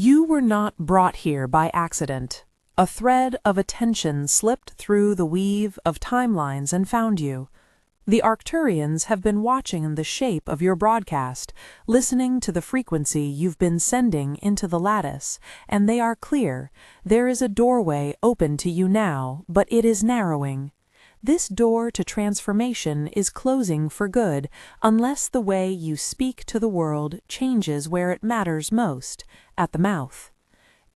You were not brought here by accident. A thread of attention slipped through the weave of timelines and found you. The Arcturians have been watching the shape of your broadcast, listening to the frequency you've been sending into the lattice, and they are clear. There is a doorway open to you now, but it is narrowing. This door to transformation is closing for good unless the way you speak to the world changes where it matters most, at the mouth.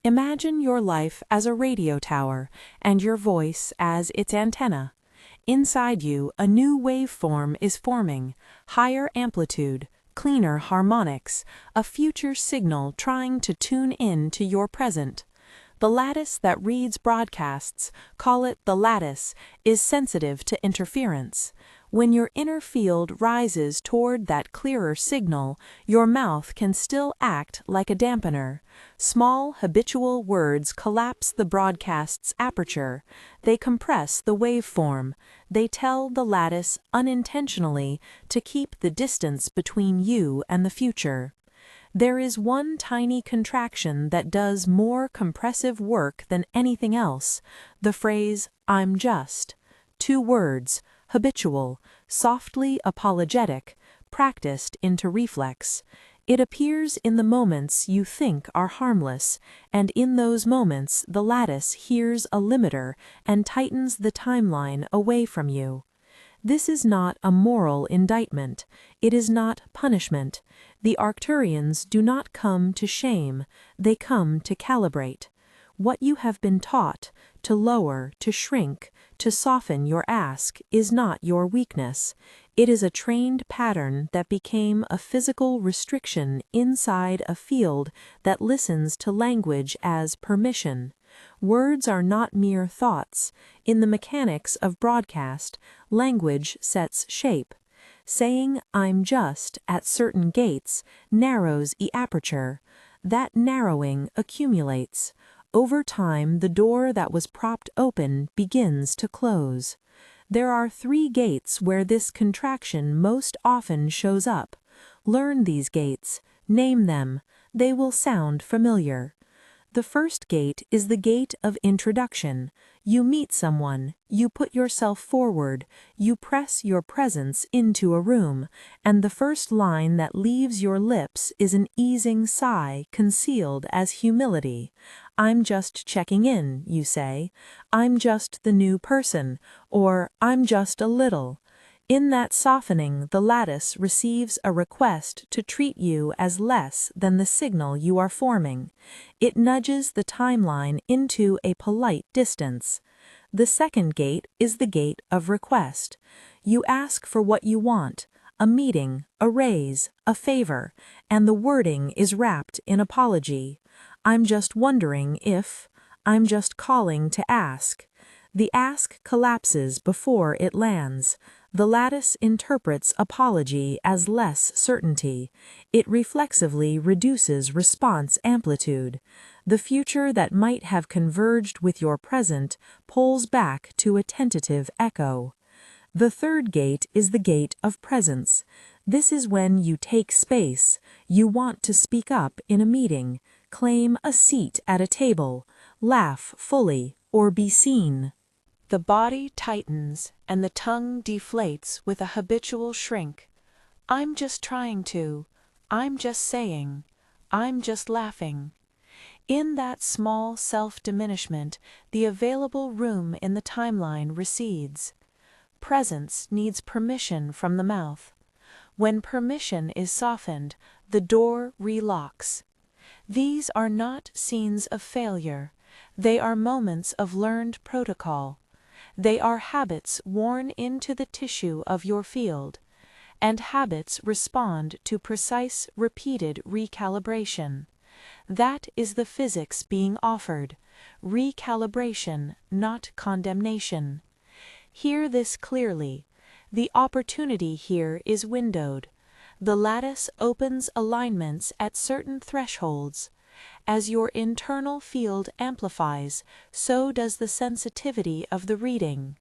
Imagine your life as a radio tower and your voice as its antenna. Inside you, a new waveform is forming, higher amplitude, cleaner harmonics, a future signal trying to tune in to your present. The lattice that reads broadcasts, call it the lattice, is sensitive to interference. When your inner field rises toward that clearer signal, your mouth can still act like a dampener. Small, habitual words collapse the broadcast's aperture. They compress the waveform. They tell the lattice unintentionally to keep the distance between you and the future. There is one tiny contraction that does more compressive work than anything else: the phrase, "I'm just." 2 words, habitual, softly apologetic, practiced into reflex. It appears in the moments you think are harmless, and in those moments the lattice hears a limiter and tightens the timeline away from you. This is not a moral indictment. It is not punishment. The Arcturians do not come to shame. They come to calibrate. What you have been taught, to lower, to shrink, to soften your ask, is not your weakness. It is a trained pattern that became a physical restriction inside a field that listens to language as permission. Words are not mere thoughts. In the mechanics of broadcast, language sets shape. Saying "I'm just" at certain gates narrows the aperture. That narrowing accumulates. Over time, the door that was propped open begins to close. There are 3 gates where this contraction most often shows up. Learn these gates. Name them. They will sound familiar. The first gate is the gate of introduction. You meet someone, you put yourself forward, you press your presence into a room, and the first line that leaves your lips is an easing sigh concealed as humility. "I'm just checking in," you say. "I'm just the new person," or "I'm just a little." In that softening, the lattice receives a request to treat you as less than the signal you are forming. It nudges the timeline into a polite distance. The second gate is the gate of request. You ask for what you want: a meeting, a raise, a favor, and the wording is wrapped in apology. "I'm just wondering if," "I'm just calling to ask." The ask collapses before it lands. The lattice interprets apology as less certainty. It reflexively reduces response amplitude. The future that might have converged with your present pulls back to a tentative echo. The third gate is the gate of presence. This is when you take space. You want to speak up in a meeting, claim a seat at a table, laugh fully, or be seen. The body tightens and the tongue deflates with a habitual shrink. "I'm just trying to," "I'm just saying," "I'm just laughing." In that small self-diminishment, the available room in the timeline recedes. Presence needs permission from the mouth. When permission is softened, the door relocks. These are not scenes of failure. They are moments of learned protocol. They are habits worn into the tissue of your field, and habits respond to precise, repeated recalibration. That is the physics being offered: recalibration, not condemnation. Hear this clearly. The opportunity here is windowed. The lattice opens alignments at certain thresholds. As your internal field amplifies, so does the sensitivity of the reading.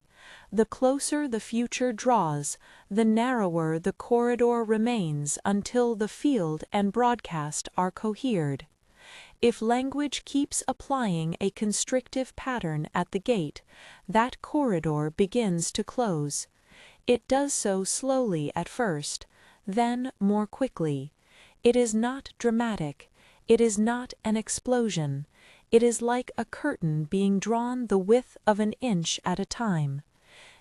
The closer the future draws, the narrower the corridor remains until the field and broadcast are cohered. If language keeps applying a constrictive pattern at the gate, that corridor begins to close. It does so slowly at first, then more quickly. It is not dramatic. It is not an explosion. It is like a curtain being drawn the width of an inch at a time.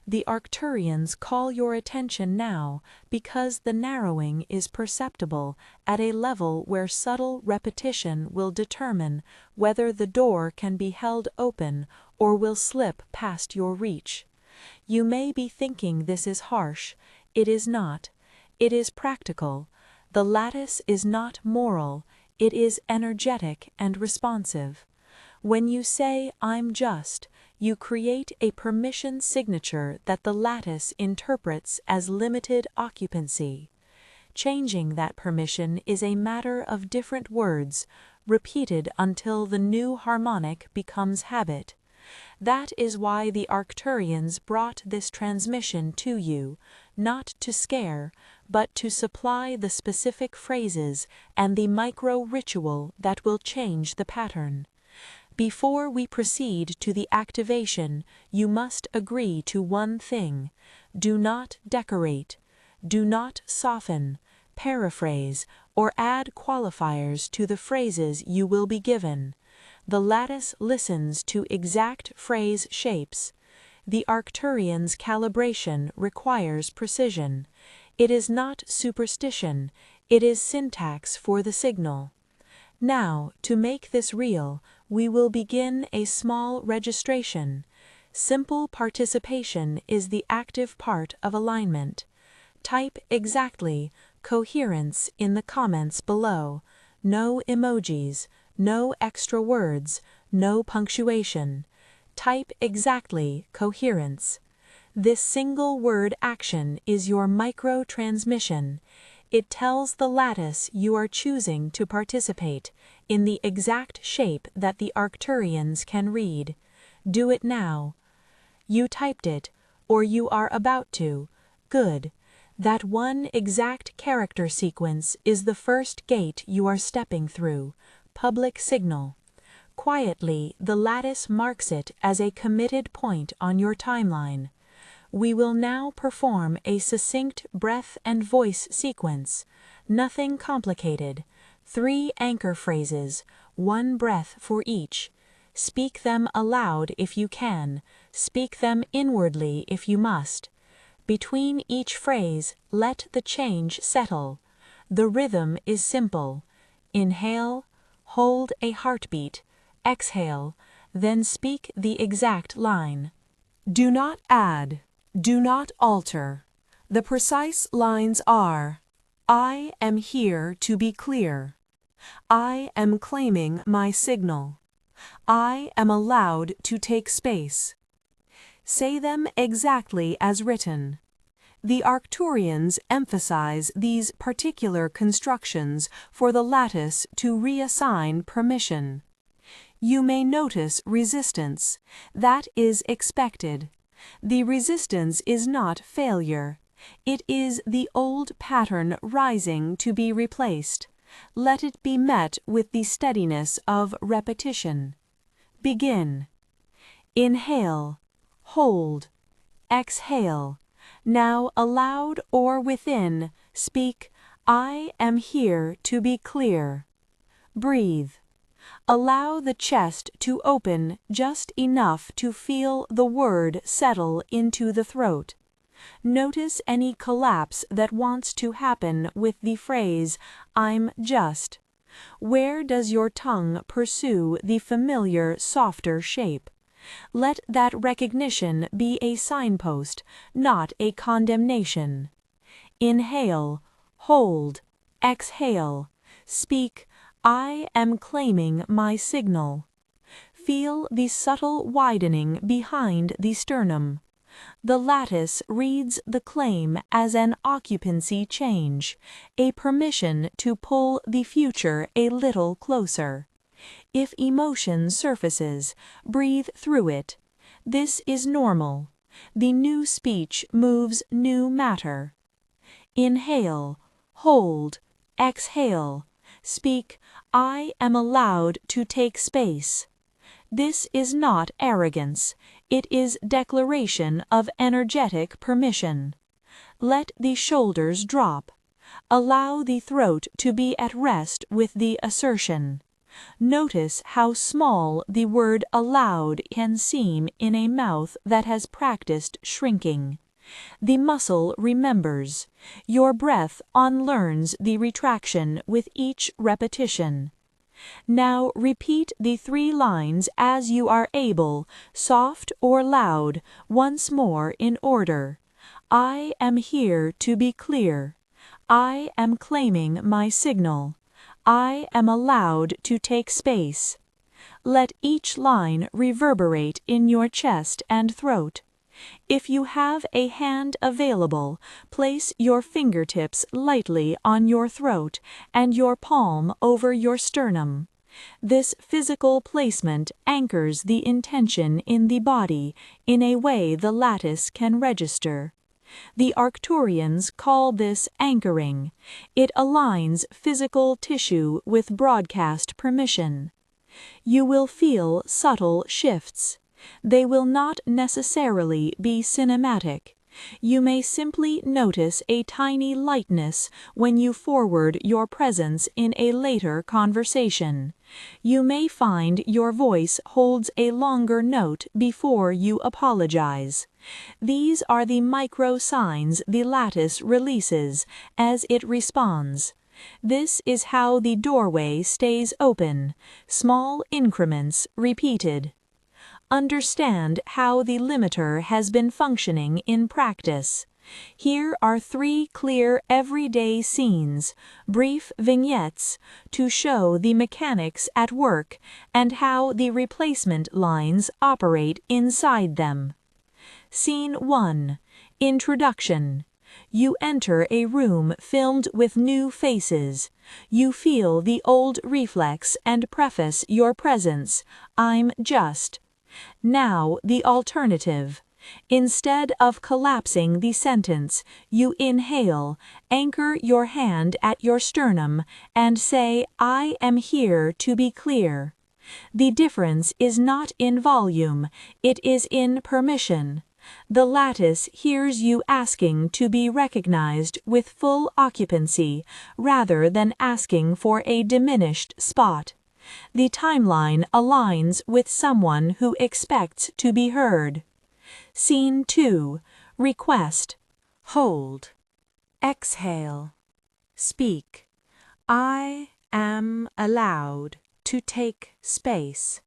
The Arcturians call your attention now because the narrowing is perceptible at a level where subtle repetition will determine whether the door can be held open or will slip past your reach. You may be thinking this is harsh. It is not. It is practical. The lattice is not moral. It is energetic and responsive. When you say, "I'm just," you create a permission signature that the lattice interprets as limited occupancy. Changing that permission is a matter of different words, repeated until the new harmonic becomes habit. That is why the Arcturians brought this transmission to you, not to scare, but to supply the specific phrases and the micro-ritual that will change the pattern. Before we proceed to the activation, you must agree to one thing. Do not decorate. Do not soften, paraphrase, or add qualifiers to the phrases you will be given. The lattice listens to exact phrase shapes. The Arcturians' calibration requires precision. It is not superstition, it is syntax for the signal. Now, to make this real, we will begin a small registration. Simple participation is the active part of alignment. Type exactly, coherence in the comments below. No emojis, no extra words, no punctuation. Type exactly, coherence. This single word action is your micro-transmission. It tells the lattice you are choosing to participate in the exact shape that the Arcturians can read. Do it now. You typed it, or you are about to. Good. That one exact character sequence is the first gate you are stepping through. Public signal. Quietly, the lattice marks it as a committed point on your timeline. We will now perform a succinct breath and voice sequence. Nothing complicated. 3 anchor phrases, 1 breath for each. Speak them aloud if you can. Speak them inwardly if you must. Between each phrase, let the change settle. The rhythm is simple. Inhale, hold a heartbeat, exhale, then speak the exact line. Do not add. Do not alter. The precise lines are, "I am here to be clear. I am claiming my signal. I am allowed to take space." Say them exactly as written. The Arcturians emphasize these particular constructions for the lattice to reassign permission. You may notice resistance. That is expected. The resistance is not failure. It is the old pattern rising to be replaced. Let it be met with the steadiness of repetition. Begin. Inhale, hold, exhale. Now aloud or within, speak, "I am here to be clear." Breathe. Allow the chest to open just enough to feel the word settle into the throat. Notice any collapse that wants to happen with the phrase, "I'm just." Where does your tongue pursue the familiar, softer shape? Let that recognition be a signpost, not a condemnation. Inhale, hold, exhale. Speak, "I am claiming my signal." Feel the subtle widening behind the sternum. The lattice reads the claim as an occupancy change, a permission to pull the future a little closer. If emotion surfaces, breathe through it. This is normal. The new speech moves new matter. Inhale, hold, exhale. Speak, I am allowed to take space. This is not arrogance, it is declaration of energetic permission. Let the shoulders drop. Allow the throat to be at rest with the assertion. Notice how small the word allowed can seem in a mouth that has practiced shrinking. The muscle remembers. Your breath unlearns the retraction with each repetition. Now repeat the 3 lines as you are able, soft or loud, once more in order. I am here to be clear. I am claiming my signal. I am allowed to take space. Let each line reverberate in your chest and throat. If you have a hand available, place your fingertips lightly on your throat and your palm over your sternum. This physical placement anchors the intention in the body in a way the lattice can register. The Arcturians call this anchoring. It aligns physical tissue with broadcast permission. You will feel subtle shifts. They will not necessarily be cinematic. You may simply notice a tiny lightness when you forward your presence in a later conversation. You may find your voice holds a longer note before you apologize. These are the micro signs the lattice releases as it responds. This is how the doorway stays open, small increments repeated. Understand how the limiter has been functioning in practice. Here are 3 clear everyday scenes, brief vignettes, to show the mechanics at work and how the replacement lines operate inside them. Scene 1. Introduction. You enter a room filled with new faces. You feel the old reflex and preface your presence, I'm just. Now the alternative. Instead of collapsing the sentence, you inhale, anchor your hand at your sternum, and say, I am here to be clear. The difference is not in volume, it is in permission. The lattice hears you asking to be recognized with full occupancy rather than asking for a diminished spot. The timeline aligns with someone who expects to be heard. Scene 2. Request. Hold. Exhale. Speak. I am allowed to take space.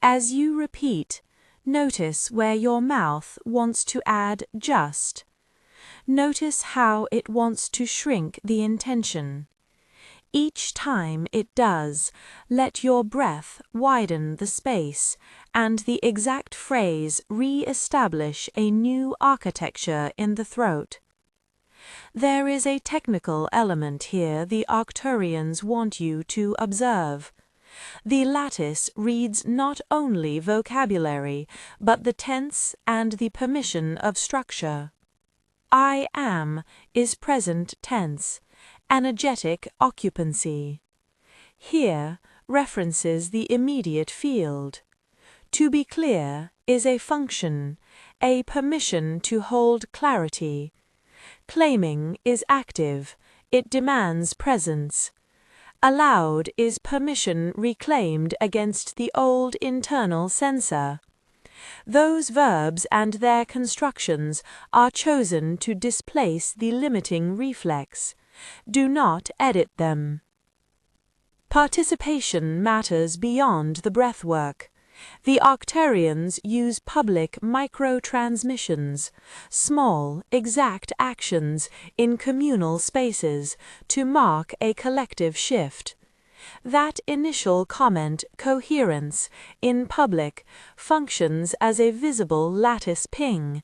As you repeat, notice where your mouth wants to add just. Notice how it wants to shrink the intention. Each time it does, let your breath widen the space and the exact phrase re-establish a new architecture in the throat. There is a technical element here the Arcturians want you to observe. The lattice reads not only vocabulary, but the tense and the permission of structure. I am is present tense, energetic occupancy. Here references the immediate field. To be clear is a function, a permission to hold clarity. Claiming is active, it demands presence. Allowed is permission reclaimed against the old internal censor. Those verbs and their constructions are chosen to displace the limiting reflex. Do not edit them. Participation matters beyond the breathwork. The Arcturians use public micro-transmissions, small, exact actions in communal spaces to mark a collective shift. That initial comment, coherence, in public, functions as a visible lattice ping.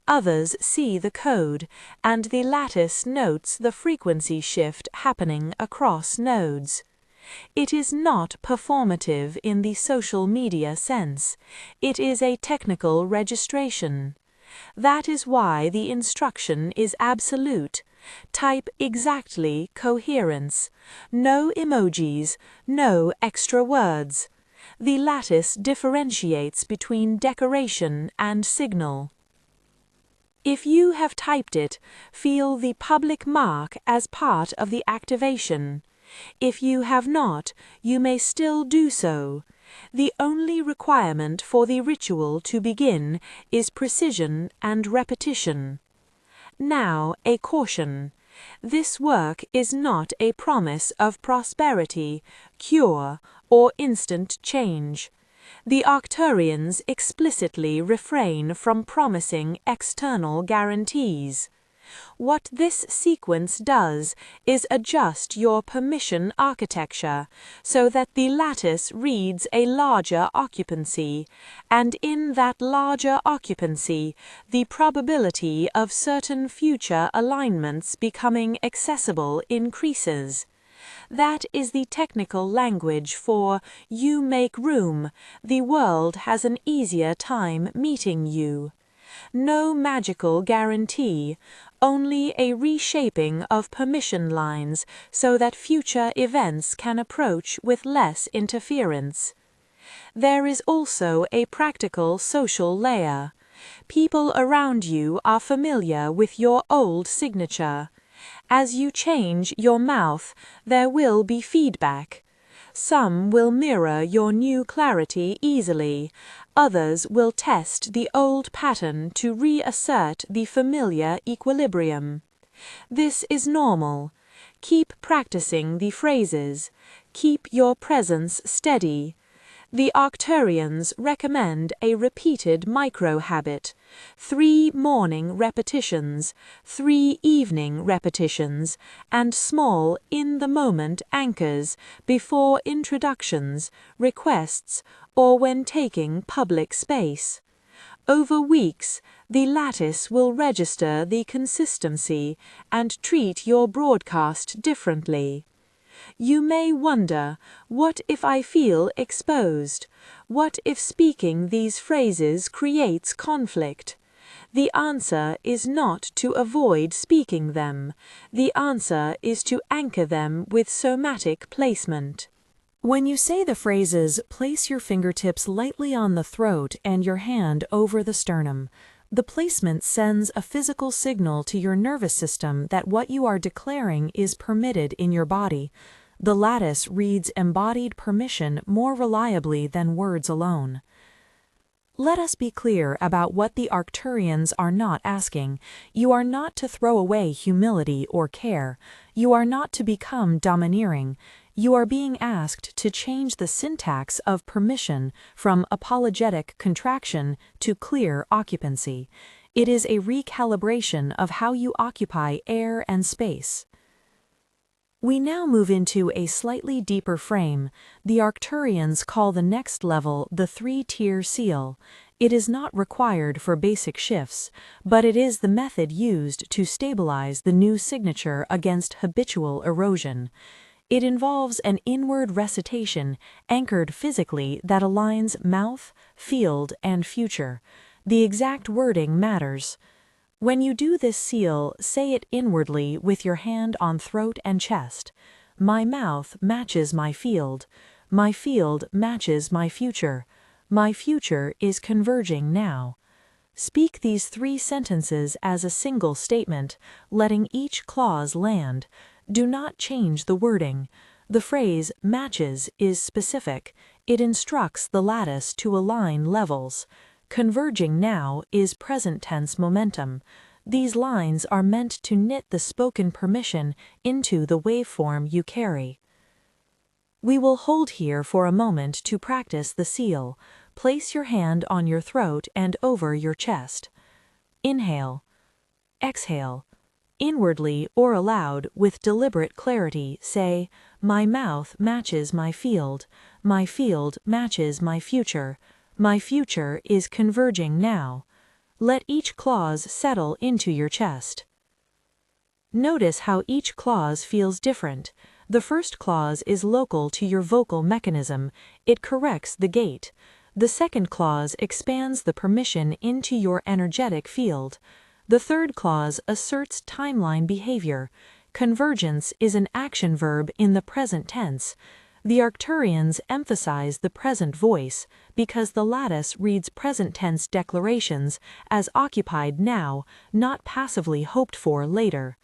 Others see the code, and the lattice notes the frequency shift happening across nodes. It is not performative in the social media sense. It is a technical registration. That is why the instruction is absolute. Type exactly coherence. No emojis, no extra words. The lattice differentiates between decoration and signal. If you have typed it, feel the public mark as part of the activation. If you have not, you may still do so. The only requirement for the ritual to begin is precision and repetition. Now, a caution. This work is not a promise of prosperity, cure, or instant change. The Arcturians explicitly refrain from promising external guarantees. What this sequence does is adjust your permission architecture so that the lattice reads a larger occupancy, and in that larger occupancy, the probability of certain future alignments becoming accessible increases. That is the technical language for you make room, the world has an easier time meeting you. No magical guarantee, only a reshaping of permission lines so that future events can approach with less interference. There is also a practical social layer. People around you are familiar with your old signature. As you change your mouth, there will be feedback. Some will mirror your new clarity easily, others will test the old pattern to reassert the familiar equilibrium. This is normal. Keep practicing the phrases. Keep your presence steady. The Arcturians recommend a repeated micro-habit, 3 morning repetitions, 3 evening repetitions, and small in-the-moment anchors before introductions, requests, or when taking public space. Over weeks, the lattice will register the consistency and treat your broadcast differently. You may wonder, what if I feel exposed? What if speaking these phrases creates conflict? The answer is not to avoid speaking them. The answer is to anchor them with somatic placement. When you say the phrases, place your fingertips lightly on the throat and your hand over the sternum. The placement sends a physical signal to your nervous system that what you are declaring is permitted in your body. The lattice reads embodied permission more reliably than words alone. Let us be clear about what the Arcturians are not asking. You are not to throw away humility or care. You are not to become domineering. You are being asked to change the syntax of permission from apologetic contraction to clear occupancy. It is a recalibration of how you occupy air and space. We now move into a slightly deeper frame. The Arcturians call the next level the 3-tier seal. It is not required for basic shifts, but it is the method used to stabilize the new signature against habitual erosion. It involves an inward recitation anchored physically that aligns mouth, field, and future. The exact wording matters. When you do this seal, say it inwardly with your hand on throat and chest. My mouth matches my field. My field matches my future. My future is converging now. Speak these 3 sentences as a single statement, letting each clause land. Do not change the wording. The phrase matches is specific. It instructs the lattice to align levels. Converging now is present tense momentum. These lines are meant to knit the spoken permission into the waveform you carry. We will hold here for a moment to practice the seal. Place your hand on your throat and over your chest. Inhale. Exhale. Inwardly or aloud with deliberate clarity, say, my mouth matches my field. My field matches my future. My future is converging now. Let each clause settle into your chest. Notice how each clause feels different. The first clause is local to your vocal mechanism. It corrects the gait. The second clause expands the permission into your energetic field. The third clause asserts timeline behavior. Convergence is an action verb in the present tense. The Arcturians emphasize the present voice because the lattice reads present tense declarations as occupied now, not passively hoped for later.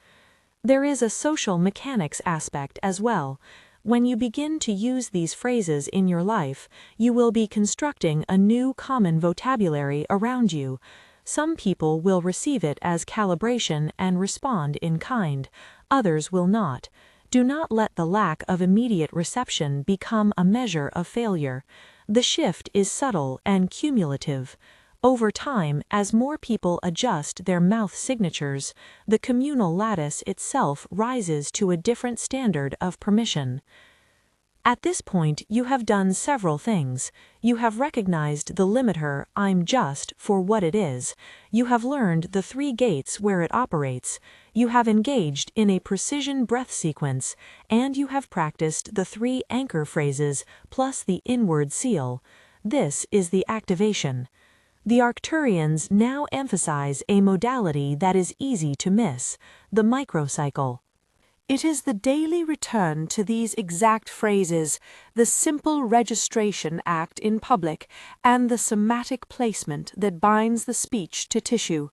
There is a social mechanics aspect as well. When you begin to use these phrases in your life, you will be constructing a new common vocabulary around you. Some people will receive it as calibration and respond in kind. Others will not. Do not let the lack of immediate reception become a measure of failure. The shift is subtle and cumulative. Over time, as more people adjust their mouth signatures, the communal lattice itself rises to a different standard of permission. At this point, you have done several things. You have recognized the limiter "I'm just" for what it is. You have learned the 3 gates where it operates. You have engaged in a precision breath sequence, and you have practiced the 3 anchor phrases plus the inward seal. This is the activation. The Arcturians now emphasize a modality that is easy to miss, the microcycle. It is the daily return to these exact phrases, the simple registration act in public, and the somatic placement that binds the speech to tissue.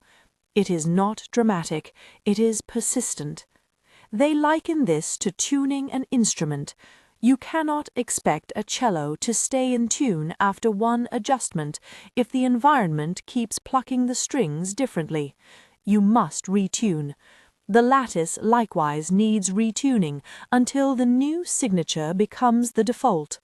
It is not dramatic, it is persistent. They liken this to tuning an instrument. You cannot expect a cello to stay in tune after one adjustment if the environment keeps plucking the strings differently. You must retune. The lattice likewise needs retuning until the new signature becomes the default.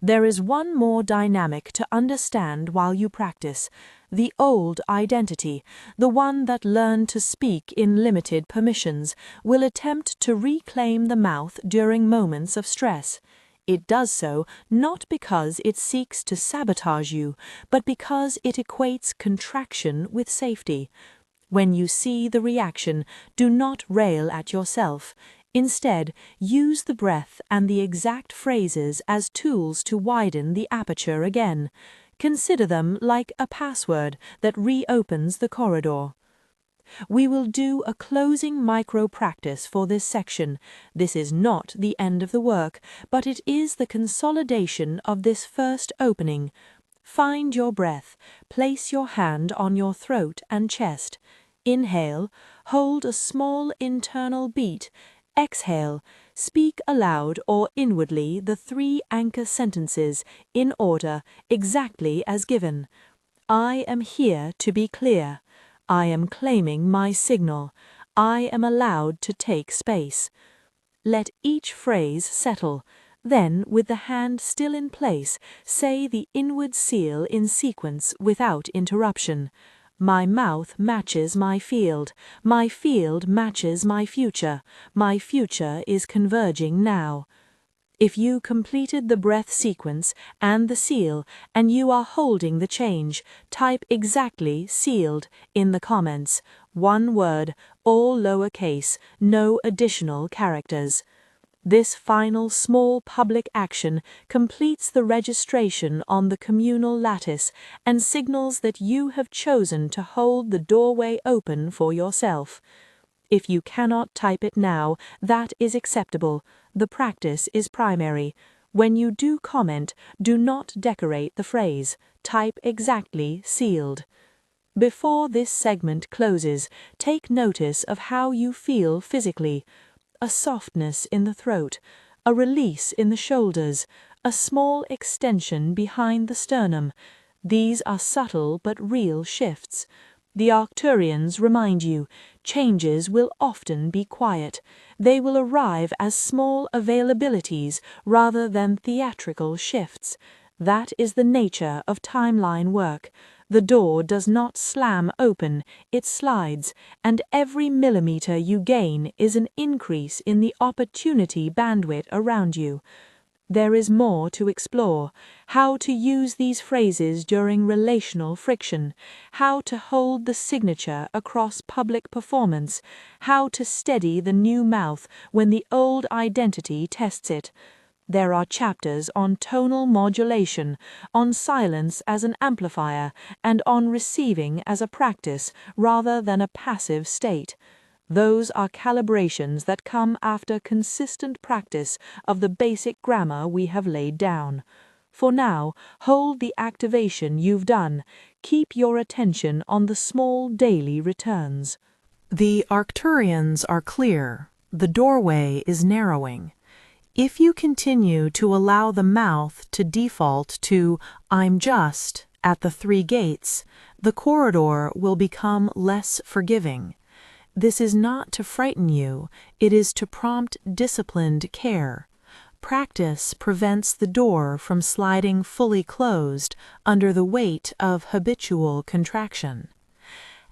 There is one more dynamic to understand while you practice: the old identity, the one that learned to speak in limited permissions, will attempt to reclaim the mouth during moments of stress. It does so not because it seeks to sabotage you, but because it equates contraction with safety. When you see the reaction, do not rail at yourself. Instead, use the breath and the exact phrases as tools to widen the aperture again. Consider them like a password that reopens the corridor. We will do a closing micro-practice for this section. This is not the end of the work, but it is the consolidation of this first opening. Find your breath. Place your hand on your throat and chest. Inhale. Hold a small internal beat. Exhale. Speak aloud or inwardly the 3 anchor sentences in order, exactly as given. I am here to be clear. I am claiming my signal. I am allowed to take space. Let each phrase settle. Then, with the hand still in place, say the inward seal in sequence without interruption. My mouth matches my field. My field matches my future. My future is converging now. If you completed the breath sequence and the seal, and you are holding the change, type exactly "sealed" in the comments. 1 word, all lowercase, no additional characters. This final small public action completes the registration on the communal lattice and signals that you have chosen to hold the doorway open for yourself. If you cannot type it now, that is acceptable. The practice is primary. When you do comment, do not decorate the phrase. Type exactly "sealed." Before this segment closes, take notice of how you feel physically. A softness in the throat, a release in the shoulders, a small extension behind the sternum. These are subtle but real shifts. The Arcturians remind you, changes will often be quiet. They will arrive as small availabilities rather than theatrical shifts. That is the nature of timeline work. The door does not slam open, it slides, and every millimeter you gain is an increase in the opportunity bandwidth around you. There is more to explore: how to use these phrases during relational friction, how to hold the signature across public performance, how to steady the new mouth when the old identity tests it. There are chapters on tonal modulation, on silence as an amplifier, and on receiving as a practice rather than a passive state. Those are calibrations that come after consistent practice of the basic grammar we have laid down. For now, hold the activation you've done. Keep your attention on the small daily returns. The Arcturians are clear. The doorway is narrowing. If you continue to allow the mouth to default to "I'm just" at the 3 gates, the corridor will become less forgiving. This is not to frighten you, it is to prompt disciplined care. Practice prevents the door from sliding fully closed under the weight of habitual contraction.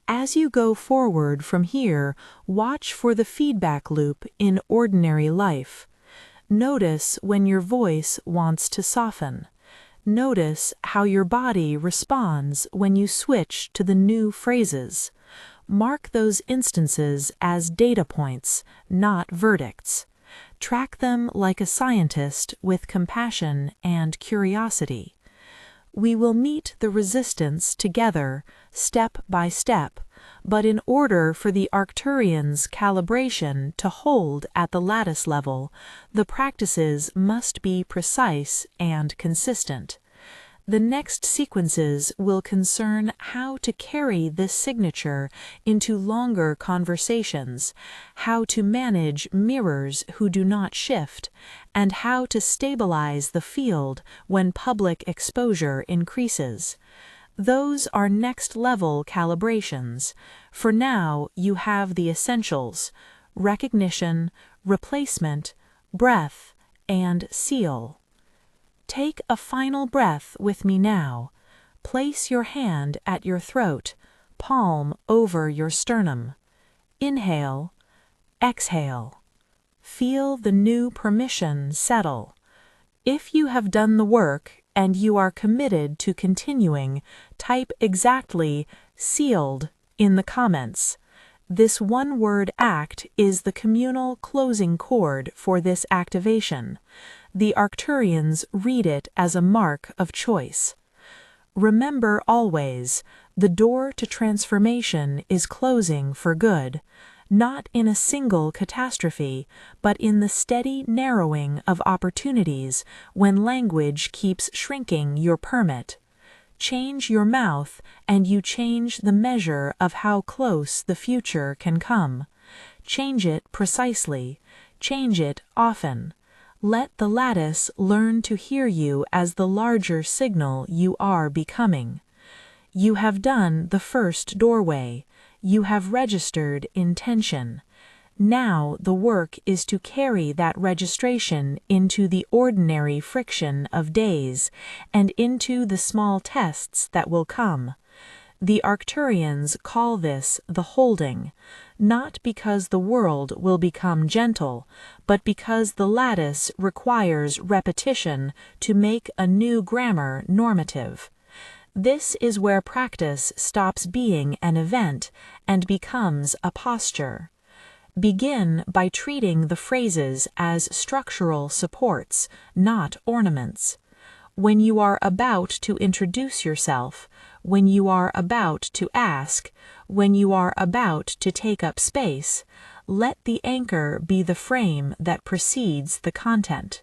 As you go forward from here, watch for the feedback loop in ordinary life. Notice when your voice wants to soften. Notice how your body responds when you switch to the new phrases. Mark those instances as data points, not verdicts. Track them like a scientist with compassion and curiosity. We will meet the resistance together, step by step, but in order for the Arcturians' calibration to hold at the lattice level, the practices must be precise and consistent. The next sequences will concern how to carry this signature into longer conversations, how to manage mirrors who do not shift, and how to stabilize the field when public exposure increases. Those are next-level calibrations. For now, you have the essentials: recognition, replacement, breath, and seal. Take a final breath with me now. Place your hand at your throat, palm over your sternum. Inhale, exhale. Feel the new permission settle. If you have done the work and you are committed to continuing, type exactly "sealed" in the comments. This one-word act is the communal closing chord for this activation. The Arcturians read it as a mark of choice. Remember always, the door to transformation is closing for good, not in a single catastrophe, but in the steady narrowing of opportunities when language keeps shrinking your permit. Change your mouth, and you change the measure of how close the future can come. Change it precisely. Change it often. Let the lattice learn to hear you as the larger signal you are becoming. You have done the first doorway. You have registered intention. Now the work is to carry that registration into the ordinary friction of days and into the small tests that will come. The Arcturians call this the holding, not because the world will become gentle, but because the lattice requires repetition to make a new grammar normative. This is where practice stops being an event and becomes a posture. Begin by treating the phrases as structural supports, not ornaments. When you are about to introduce yourself, when you are about to ask, when you are about to take up space, let the anchor be the frame that precedes the content.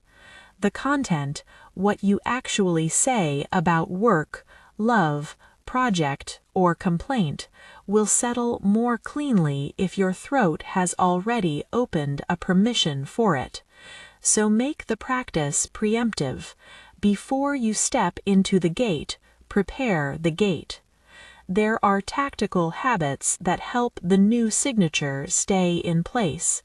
The content, what you actually say about work, love, project, or complaint, will settle more cleanly if your throat has already opened a permission for it. So make the practice preemptive. Before you step into the gate, prepare the gate. There are tactical habits that help the new signature stay in place.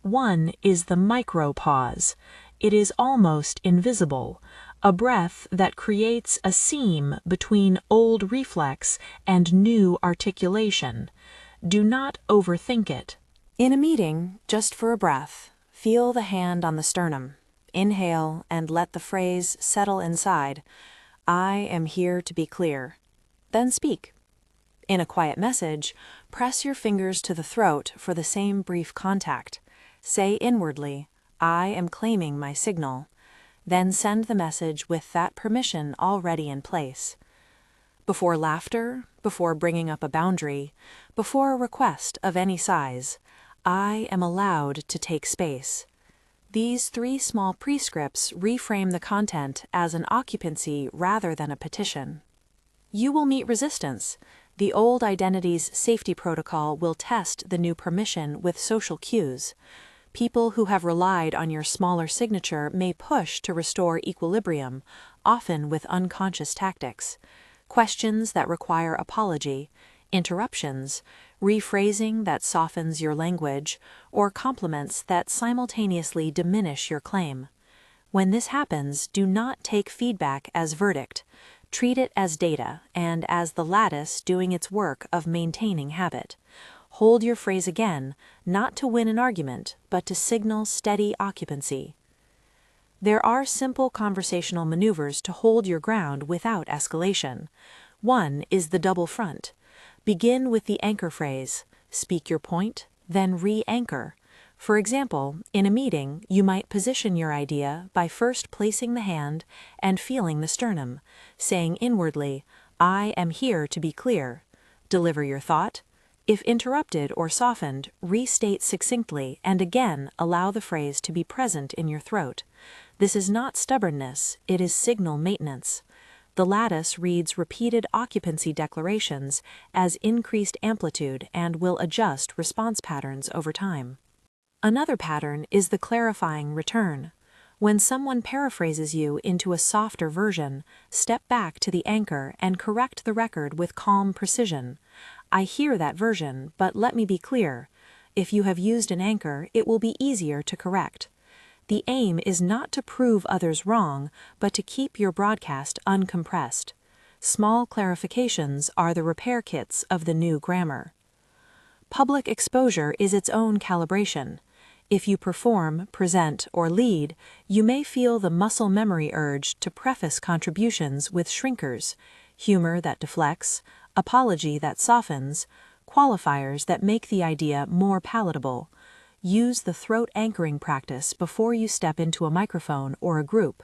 One is the micro-pause. It is almost invisible, a breath that creates a seam between old reflex and new articulation. Do not overthink it. In a meeting, just for a breath, feel the hand on the sternum. Inhale and let the phrase settle inside. I am here to be clear. Then speak. In a quiet message, press your fingers to the throat for the same brief contact. Say inwardly, I am claiming my signal. Then send the message with that permission already in place. Before laughter, before bringing up a boundary, before a request of any size, I am allowed to take space. These 3 small prescripts reframe the content as an occupancy rather than a petition. You will meet resistance. The old identity's safety protocol will test the new permission with social cues. People who have relied on your smaller signature may push to restore equilibrium, often with unconscious tactics. Questions that require apology, interruptions, rephrasing that softens your language, or compliments that simultaneously diminish your claim. When this happens, do not take feedback as verdict. Treat it as data and as the lattice doing its work of maintaining habit. Hold your phrase again, not to win an argument, but to signal steady occupancy. There are simple conversational maneuvers to hold your ground without escalation. One is the double front. Begin with the anchor phrase, speak your point, then re-anchor. For example, in a meeting, you might position your idea by first placing the hand and feeling the sternum, saying inwardly, I am here to be clear. Deliver your thought. If interrupted or softened, restate succinctly and again allow the phrase to be present in your throat. This is not stubbornness, it is signal maintenance. The lattice reads repeated occupancy declarations as increased amplitude and will adjust response patterns over time. Another pattern is the clarifying return. When someone paraphrases you into a softer version, step back to the anchor and correct the record with calm precision. I hear that version, but let me be clear. If you have used an anchor, it will be easier to correct. The aim is not to prove others wrong, but to keep your broadcast uncompressed. Small clarifications are the repair kits of the new grammar. Public exposure is its own calibration. If you perform, present, or lead, you may feel the muscle memory urge to preface contributions with shrinkers, humor that deflects, apology that softens, qualifiers that make the idea more palatable. Use the throat anchoring practice before you step into a microphone or a group.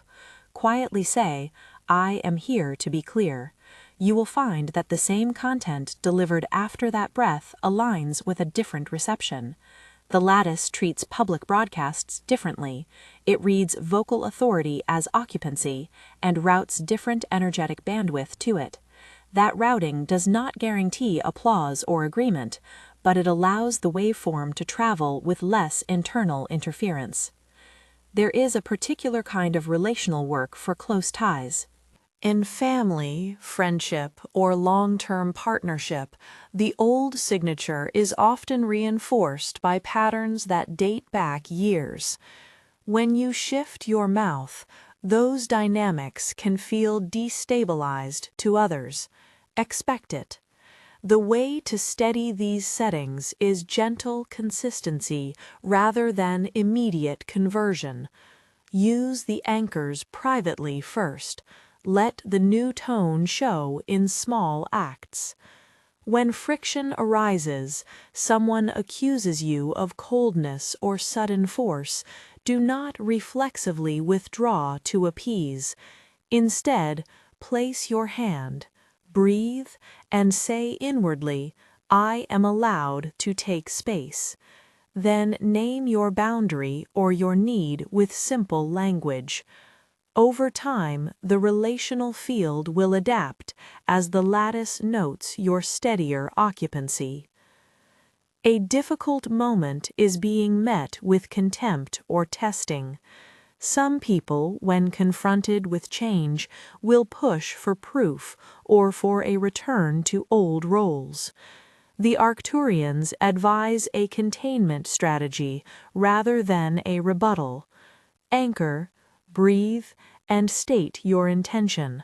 Quietly say, I am here to be clear. You will find that the same content delivered after that breath aligns with a different reception. The lattice treats public broadcasts differently. It reads vocal authority as occupancy and routes different energetic bandwidth to it. That routing does not guarantee applause or agreement, but it allows the waveform to travel with less internal interference. There is a particular kind of relational work for close ties. In family, friendship, or long-term partnership, the old signature is often reinforced by patterns that date back years. When you shift your mouth, those dynamics can feel destabilized to others. Expect it. The way to steady these settings is gentle consistency rather than immediate conversion. Use the anchors privately first. Let the new tone show in small acts. When friction arises, someone accuses you of coldness or sudden force, do not reflexively withdraw to appease. Instead, place your hand, breathe, and say inwardly, I am allowed to take space. Then name your boundary or your need with simple language. Over time, the relational field will adapt as the lattice notes your steadier occupancy. A difficult moment is being met with contempt or testing. Some people, when confronted with change, will push for proof or for a return to old roles. The Arcturians advise a containment strategy rather than a rebuttal. Anchor, breathe, and state your intention.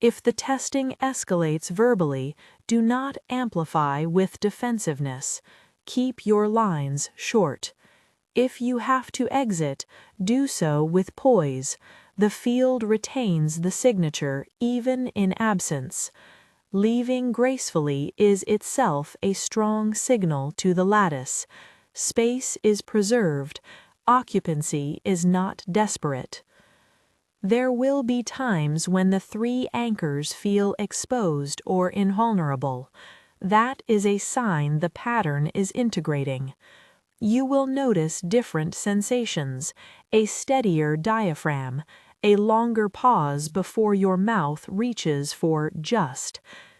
If the testing escalates verbally, do not amplify with defensiveness. Keep your lines short. If you have to exit, do so with poise. The field retains the signature even in absence. Leaving gracefully is itself a strong signal to the lattice. Space is preserved. Occupancy is not desperate. There will be times when the three anchors feel exposed or invulnerable. That is a sign the pattern is integrating. You will notice different sensations, a steadier diaphragm, a longer pause before your mouth reaches for just,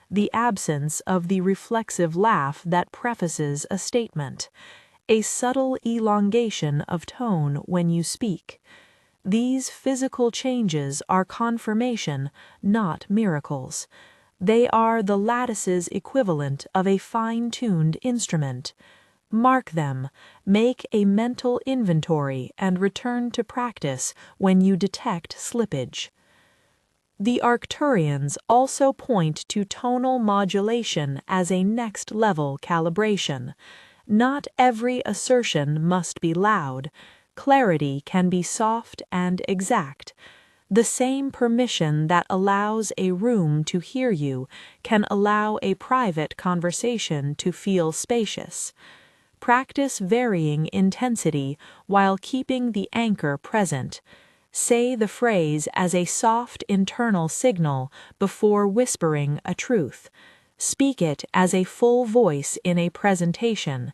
the absence of the reflexive laugh that prefaces a statement, a subtle elongation of tone when you speak. These physical changes are confirmation, not miracles. They are the lattice's equivalent of a fine-tuned instrument. Mark them, make a mental inventory, and return to practice when you detect slippage. The Arcturians also point to tonal modulation as a next-level calibration. Not every assertion must be loud. Clarity can be soft and exact. The same permission that allows a room to hear you can allow a private conversation to feel spacious. Practice varying intensity while keeping the anchor present. Say the phrase as a soft internal signal before whispering a truth. Speak it as a full voice in a presentation.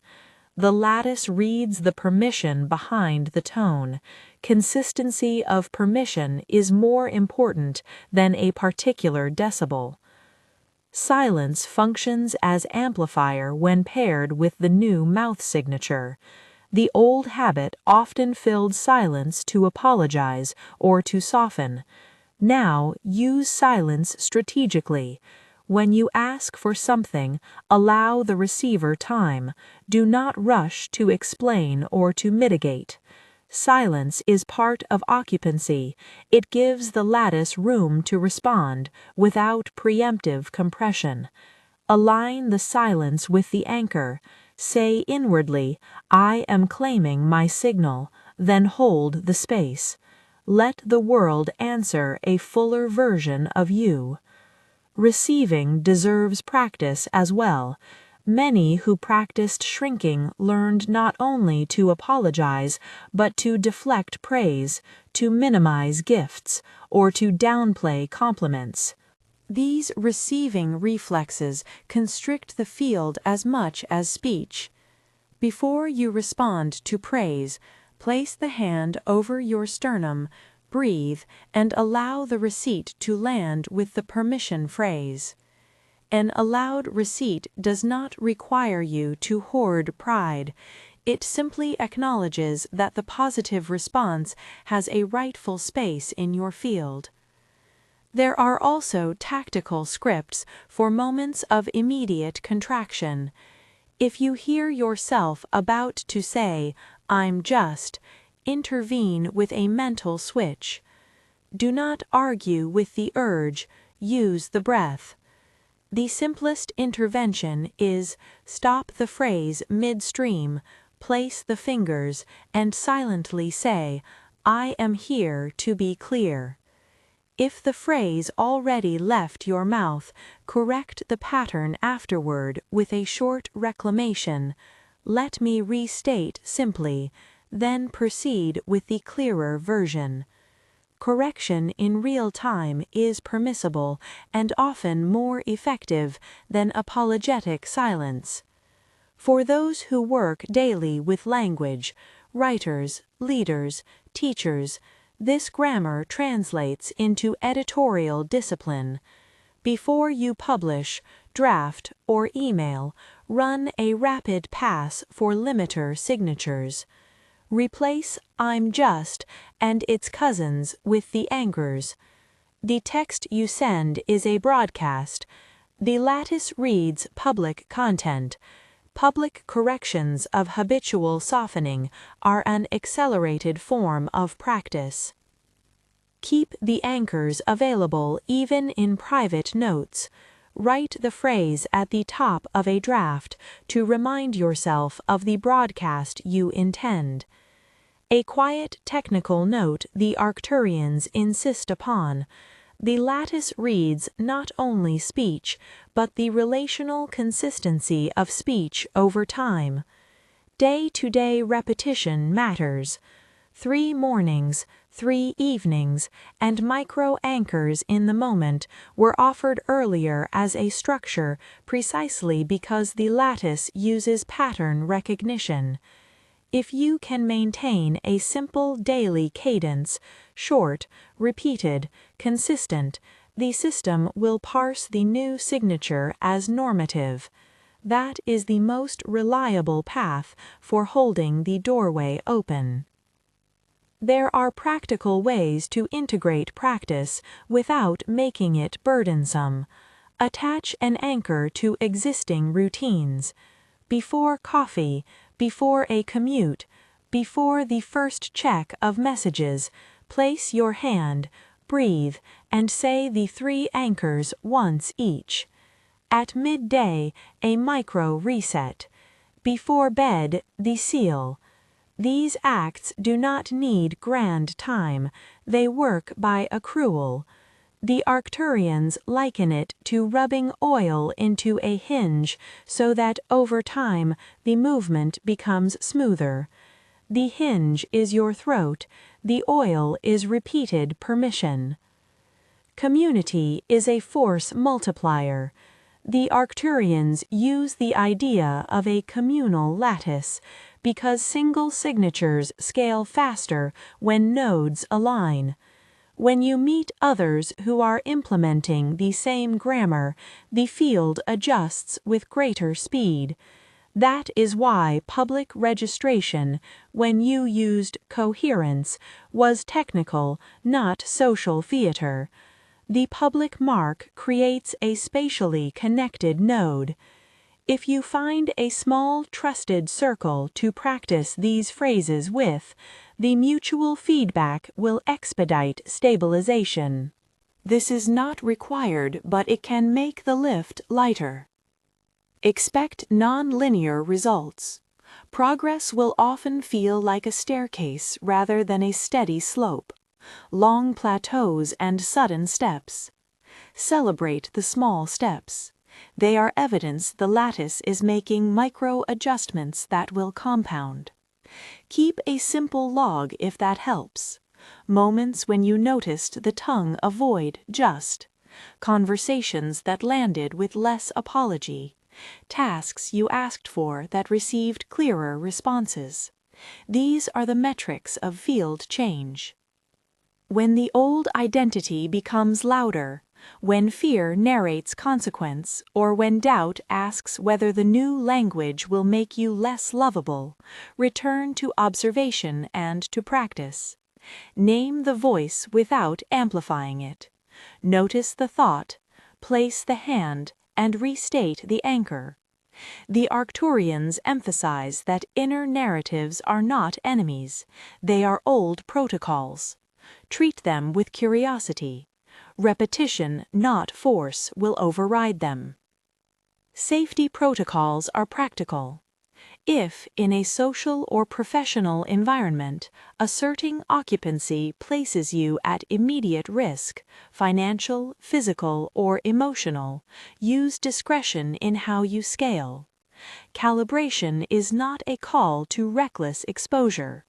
The lattice reads the permission behind the tone. Consistency of permission is more important than a particular decibel. Silence functions as amplifier when paired with the new mouth signature. The old habit often filled silence to apologize or to soften. Now, use silence strategically. When you ask for something, allow the receiver time. Do not rush to explain or to mitigate. Silence is part of occupancy. It gives the lattice room to respond without preemptive compression. Align the silence with the anchor. Say inwardly, I am claiming my signal, then hold the space. Let the world answer a fuller version of you. Receiving deserves practice as well. Many who practiced shrinking learned not only to apologize, but to deflect praise, to minimize gifts, or to downplay compliments. These receiving reflexes constrict the field as much as speech. Before you respond to praise, place the hand over your sternum, breathe, and allow the receipt to land with the permission phrase. An allowed receipt does not require you to hoard pride. It simply acknowledges that the positive response has a rightful space in your field. There are also tactical scripts for moments of immediate contraction. If you hear yourself about to say, I'm just, intervene with a mental switch. Do not argue with the urge, use the breath. The simplest intervention is stop the phrase midstream, place the fingers, and silently say, I am here to be clear. If the phrase already left your mouth, correct the pattern afterward with a short reclamation. Let me restate simply, then proceed with the clearer version. Correction in real time is permissible and often more effective than apologetic silence. For those who work daily with language, writers, leaders, teachers, this grammar translates into editorial discipline. Before you publish, draft, or email, run a rapid pass for limiter signatures. Replace I'm just and its cousins with the anchors. The text you send is a broadcast. The lattice reads public content. Public corrections of habitual softening are an accelerated form of practice. Keep the anchors available even in private notes. Write the phrase at the top of a draft to remind yourself of the broadcast you intend. A quiet technical note the Arcturians insist upon. The lattice reads not only speech, but the relational consistency of speech over time. Day-to-day repetition matters. 3 mornings, 3 evenings, and micro-anchors in the moment were offered earlier as a structure precisely because the lattice uses pattern recognition. If you can maintain a simple daily cadence, short, repeated, consistent, the system will parse the new signature as normative. That is the most reliable path for holding the doorway open. There are practical ways to integrate practice without making it burdensome. Attach an anchor to existing routines. Before coffee, before a commute, before the first check of messages, place your hand, breathe, and say the 3 anchors once each. At midday, a micro reset. Before bed, the seal. These acts do not need grand time, they work by accrual. The Arcturians liken it to rubbing oil into a hinge so that over time the movement becomes smoother. The hinge is your throat, the oil is repeated permission. Community is a force multiplier. The Arcturians use the idea of a communal lattice because single signatures scale faster when nodes align. When you meet others who are implementing the same grammar, the field adjusts with greater speed. That is why public registration, when you used coherence, was technical, not social theater. The public mark creates a spatially connected node. If you find a small, trusted circle to practice these phrases with, the mutual feedback will expedite stabilization. This is not required, but it can make the lift lighter. Expect non-linear results. Progress will often feel like a staircase rather than a steady slope, long plateaus and sudden steps. Celebrate the small steps. They are evidence the lattice is making micro-adjustments that will compound. Keep a simple log if that helps. Moments when you noticed the tongue avoid just. Conversations that landed with less apology. Tasks you asked for that received clearer responses. These are the metrics of field change. When the old identity becomes louder, when fear narrates consequence, or when doubt asks whether the new language will make you less lovable, return to observation and to practice. Name the voice without amplifying it. Notice the thought, place the hand, and restate the anchor. The Arcturians emphasize that inner narratives are not enemies, they are old protocols. Treat them with curiosity. Repetition, not force, will override them. Safety protocols are practical. If, in a social or professional environment, asserting occupancy places you at immediate risk, financial, physical, or emotional, use discretion in how you scale. Calibration is not a call to reckless exposure.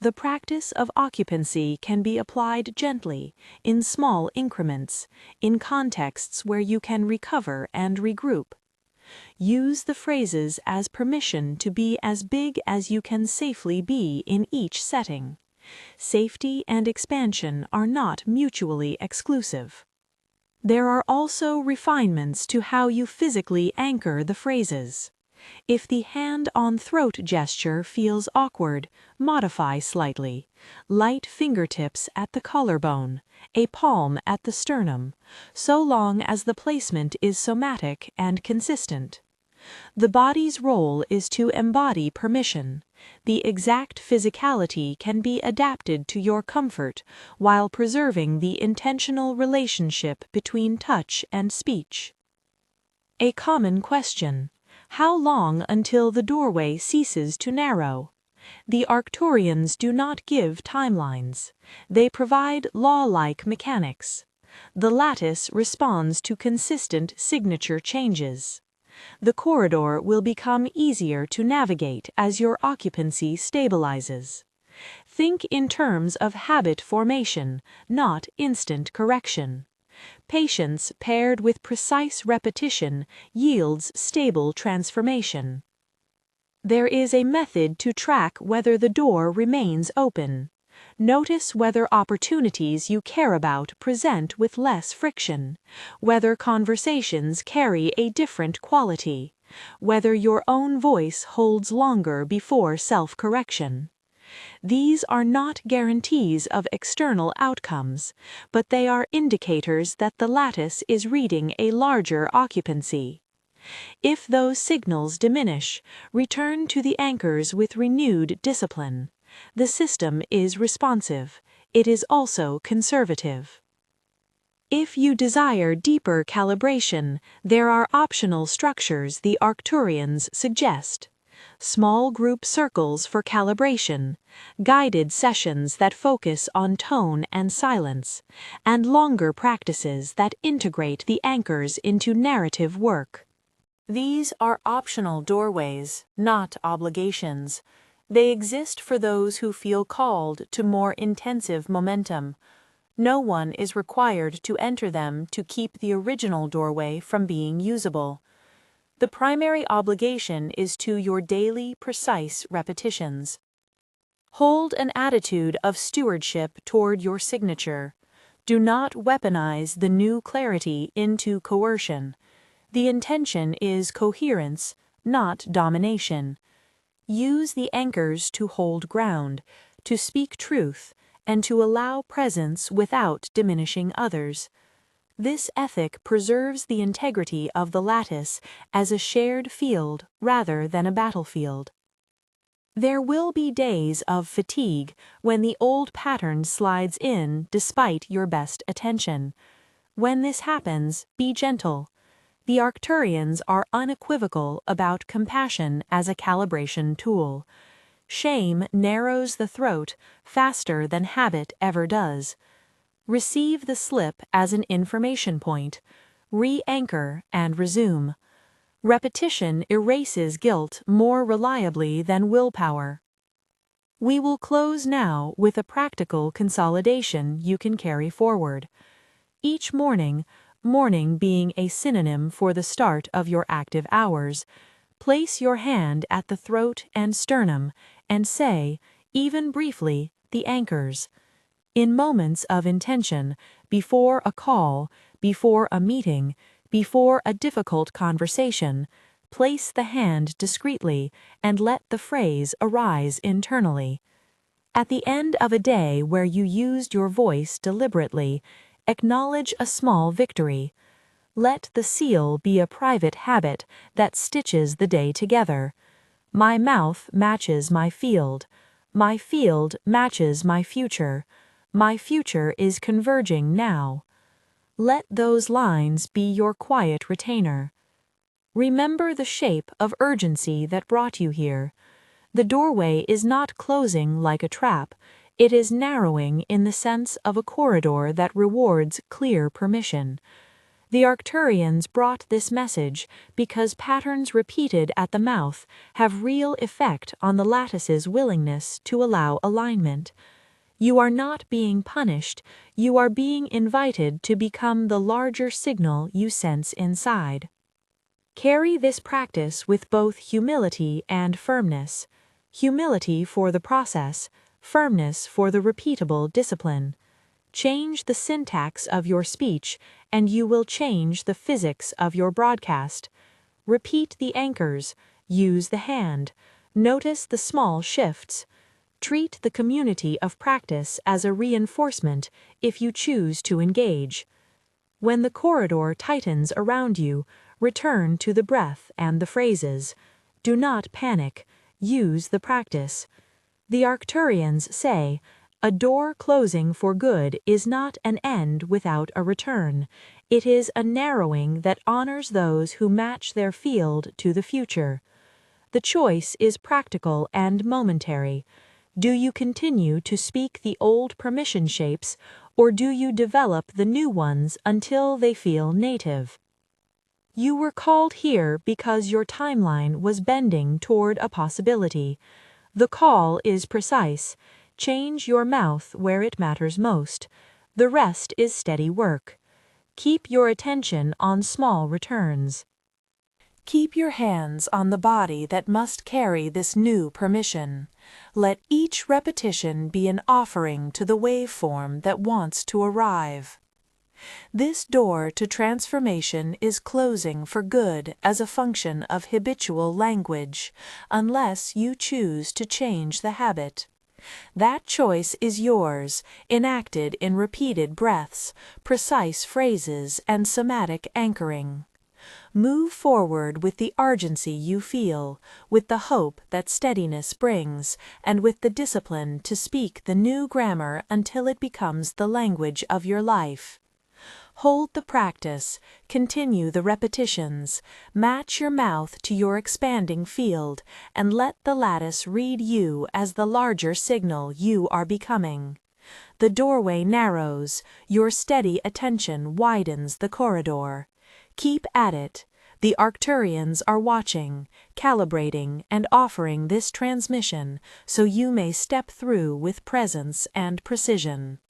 The practice of occupancy can be applied gently, in small increments, in contexts where you can recover and regroup. Use the phrases as permission to be as big as you can safely be in each setting. Safety and expansion are not mutually exclusive. There are also refinements to how you physically anchor the phrases. If the hand-on-throat gesture feels awkward, modify slightly. Light fingertips at the collarbone, a palm at the sternum, so long as the placement is somatic and consistent. The body's role is to embody permission. The exact physicality can be adapted to your comfort while preserving the intentional relationship between touch and speech. A common question: how long until the doorway ceases to narrow? The Arcturians do not give timelines. They provide law-like mechanics. The lattice responds to consistent signature changes. The corridor will become easier to navigate as your occupancy stabilizes. Think in terms of habit formation, not instant correction. Patience paired with precise repetition yields stable transformation. There is a method to track whether the door remains open. Notice whether opportunities you care about present with less friction, whether conversations carry a different quality, whether your own voice holds longer before self-correction. These are not guarantees of external outcomes, but they are indicators that the lattice is reading a larger occupancy. If those signals diminish, return to the anchors with renewed discipline. The system is responsive. It is also conservative. If you desire deeper calibration, there are optional structures the Arcturians suggest. Small group circles for calibration, guided sessions that focus on tone and silence, and longer practices that integrate the anchors into narrative work. These are optional doorways, not obligations. They exist for those who feel called to more intensive momentum. No one is required to enter them to keep the original doorway from being usable. The primary obligation is to your daily, precise repetitions. Hold an attitude of stewardship toward your signature. Do not weaponize the new clarity into coercion. The intention is coherence, not domination. Use the anchors to hold ground, to speak truth, and to allow presence without diminishing others. This ethic preserves the integrity of the lattice as a shared field rather than a battlefield. There will be days of fatigue when the old pattern slides in despite your best attention. When this happens, be gentle. The Arcturians are unequivocal about compassion as a calibration tool. Shame narrows the throat faster than habit ever does. Receive the slip as an information point. Re-anchor and resume. Repetition erases guilt more reliably than willpower. We will close now with a practical consolidation you can carry forward. Each morning, morning being a synonym for the start of your active hours, place your hand at the throat and sternum and say, even briefly, the anchors. In moments of intention, before a call, before a meeting, before a difficult conversation, place the hand discreetly and let the phrase arise internally. At the end of a day where you used your voice deliberately, acknowledge a small victory. Let the seal be a private habit that stitches the day together. My mouth matches my field. My field matches my future. My future is converging now. Let those lines be your quiet retainer. Remember the shape of urgency that brought you here. The doorway is not closing like a trap. It is narrowing in the sense of a corridor that rewards clear permission. The Arcturians brought this message because patterns repeated at the mouth have real effect on the lattice's willingness to allow alignment. You are not being punished, you are being invited to become the larger signal you sense inside. Carry this practice with both humility and firmness. Humility for the process, firmness for the repeatable discipline. Change the syntax of your speech, and you will change the physics of your broadcast. Repeat the anchors, use the hand, notice the small shifts. Treat the community of practice as a reinforcement if you choose to engage. When the corridor tightens around you, return to the breath and the phrases. Do not panic. Use the practice. The Arcturians say, a door closing for good is not an end without a return. It is a narrowing that honors those who match their field to the future. The choice is practical and momentary. Do you continue to speak the old permission shapes, or do you develop the new ones until they feel native? You were called here because your timeline was bending toward a possibility. The call is precise. Change your mouth where it matters most. The rest is steady work. Keep your attention on small returns. Keep your hands on the body that must carry this new permission. Let each repetition be an offering to the waveform that wants to arrive. This door to transformation is closing for good as a function of habitual language, unless you choose to change the habit. That choice is yours, enacted in repeated breaths, precise phrases, and somatic anchoring. Move forward with the urgency you feel, with the hope that steadiness brings, and with the discipline to speak the new grammar until it becomes the language of your life. Hold the practice, continue the repetitions, match your mouth to your expanding field, and let the lattice read you as the larger signal you are becoming. The doorway narrows, your steady attention widens the corridor. Keep at it. The Arcturians are watching, calibrating, and offering this transmission so you may step through with presence and precision.